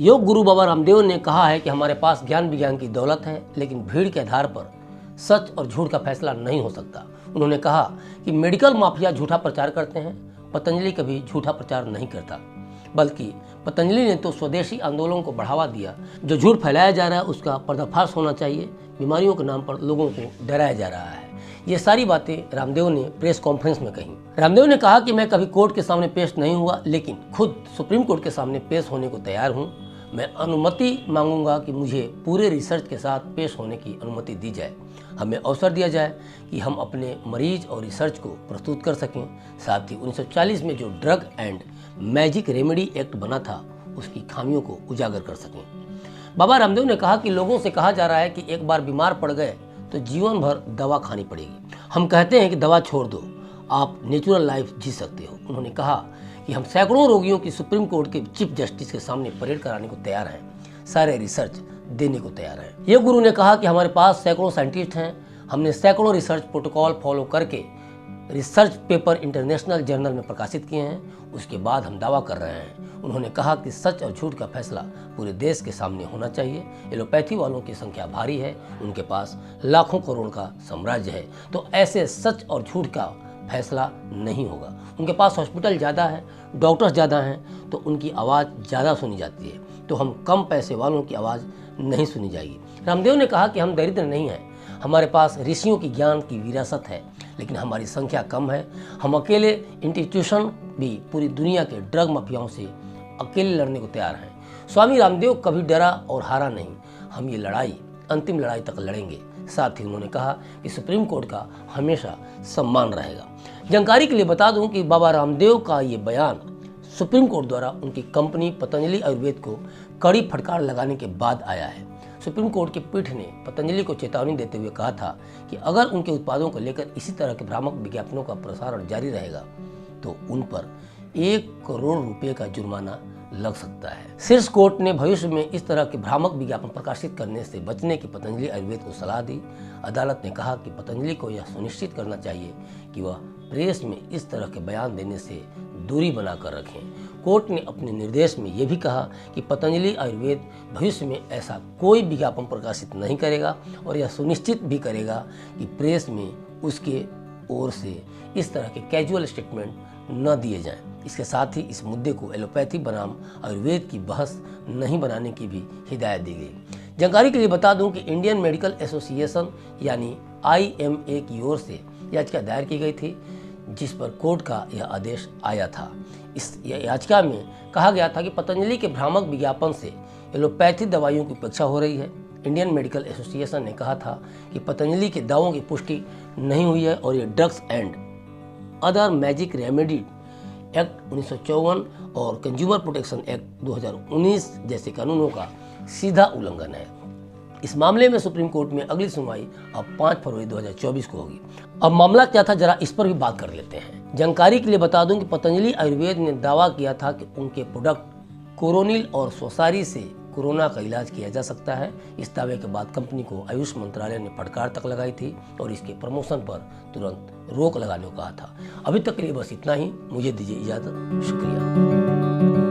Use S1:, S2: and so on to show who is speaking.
S1: योग गुरु बाबा रामदेव ने कहा है कि हमारे पास ज्ञान विज्ञान की दौलत है, लेकिन भीड़ के आधार पर सच और झूठ का फैसला नहीं हो सकता। उन्होंने कहा कि मेडिकल माफिया झूठा प्रचार करते हैं, पतंजलि कभी झूठा प्रचार नहीं करता, बल्कि पतंजलि ने तो स्वदेशी आंदोलन को बढ़ावा दिया। जो झूठ फैलाया जा रहा है उसका पर्दाफाश होना चाहिए। बीमारियों के नाम पर लोगों को डराया जा रहा है। ये सारी बातें रामदेव ने प्रेस कॉन्फ्रेंस में कही। रामदेव ने कहा कि मैं कभी कोर्ट के सामने पेश नहीं हुआ, लेकिन खुद सुप्रीम कोर्ट के सामने पेश होने को तैयार हूँ। मैं अनुमति मांगूंगा कि मुझे पूरे रिसर्च के साथ पेश होने की अनुमति दी जाए। हमें अवसर दिया जाए कि हम अपने मरीज और रिसर्च को प्रस्तुत कर सकें। साथ ही 1940 में जो drug and magic remedy act बना था उसकी खामियों को उजागर कर सकें। बाबा रामदेव ने कहा कि लोगों से कहा जा रहा है कि एक बार बीमार पड़ गए तो जीवन भर दवा खानी पड़ेगी। हम कहते हैं कि दवा छोड़ दो, आप नेचुरल लाइफ जी सकते हो। उन्होंने कहा कि हम सैकड़ों रोगियों की सुप्रीम कोर्ट के चीफ जस्टिस के सामने परेड कराने को तैयार हैं, सारे रिसर्च देने को तैयार हैं। ये गुरु ने कहा कि हमारे पास सैकड़ों साइंटिस्ट हैं, हमने सैकड़ों रिसर्च प्रोटोकॉल फॉलो करके रिसर्च पेपर इंटरनेशनल जर्नल में प्रकाशित किए हैं। उसके बाद हम दावा कर रहे हैं। उन्होंने कहा कि सच और झूठ का फैसला पूरे देश के सामने होना चाहिए। एलोपैथी वालों की संख्या भारी है, उनके पास लाखों करोड़ का साम्राज्य है, तो ऐसे सच और झूठ का फैसला नहीं होगा। उनके पास हॉस्पिटल ज़्यादा है, डॉक्टर्स ज़्यादा हैं, तो उनकी आवाज़ ज़्यादा सुनी जाती है, तो हम कम पैसे वालों की आवाज़ नहीं सुनी जाएगी। रामदेव ने कहा कि हम दरिद्र नहीं हैं, हमारे पास ऋषियों की ज्ञान की विरासत है, लेकिन हमारी संख्या कम है। हम अकेले इंस्टीट्यूशन भी पूरी दुनिया के ड्रग माफियाओं से अकेले लड़ने को तैयार हैं। स्वामी रामदेव कभी डरा और हारा नहीं। हम ये लड़ाई अंतिम लड़ाई तक लड़ेंगे। साथ ही उन्होंने कहा कि सुप्रीम कोर्ट का हमेशा सम्मान रहेगा। जानकारी के लिए बता दूं कि बाबा रामदेव का ये बयान सुप्रीम कोर्ट द्वारा उनकी कंपनी पतंजलि आयुर्वेद को कड़ी फटकार लगाने के बाद आया है। सुप्रीम कोर्ट की पीठ ने पतंजलि को चेतावनी देते हुए कहा था कि अगर उनके उत्पादों को लेकर इसी तरह के भ्रामक विज्ञापनों का प्रसारण जारी रहेगा तो उन पर 1 करोड़ रुपए का जुर्माना लग सकता है। शीर्ष कोर्ट ने भविष्य में इस तरह के भ्रामक विज्ञापन प्रकाशित करने से बचने की पतंजलि आयुर्वेद को सलाह दी। अदालत ने कहा कि पतंजलि को यह सुनिश्चित करना चाहिए कि वह प्रेस में इस तरह के बयान देने से दूरी बनाकर रखें। कोर्ट ने अपने निर्देश में यह भी कहा कि पतंजलि आयुर्वेद भविष्य में ऐसा कोई विज्ञापन प्रकाशित नहीं करेगा और यह सुनिश्चित भी करेगा कि प्रेस में उसके ओर से इस तरह के कैजुअल स्टेटमेंट न दिए जाएं। इसके साथ ही इस मुद्दे को एलोपैथी बनाम आयुर्वेद की बहस नहीं बनाने की भी हिदायत दी गई। जानकारी के लिए बता दूं कि इंडियन मेडिकल एसोसिएशन यानी IMA की ओर से याचिका दायर की गई थी, जिस पर कोर्ट का यह आदेश आया था। इस याचिका में कहा गया था कि पतंजलि के भ्रामक विज्ञापन से एलोपैथी दवाइयों की उपेक्षा हो रही है। इंडियन मेडिकल एसोसिएशन ने कहा था कि पतंजलि के दावों की पुष्टि नहीं हुई है और ये drugs and other magic remedy act 1954 और कंज्यूमर प्रोटेक्शन एक्ट 2019 जैसे कानूनों का सीधा उल्लंघन है। इस मामले में सुप्रीम कोर्ट में अगली सुनवाई अब 5 फरवरी 2024 को होगी। अब मामला क्या था, जरा इस पर भी बात कर लेते हैं। जानकारी के लिए बता दूं कि पतंजलि आयुर्वेद ने दावा किया था कि उनके प्रोडक्ट कोरोनिल और सोसारी से कोरोना का इलाज किया जा सकता है। इस दावे के बाद कंपनी को आयुष मंत्रालय ने फटकार तक लगाई थी और इसके प्रमोशन पर तुरंत रोक लगाने को कहा था। अभी तक के लिए बस इतना ही। मुझे दीजिए इजाजत। शुक्रिया।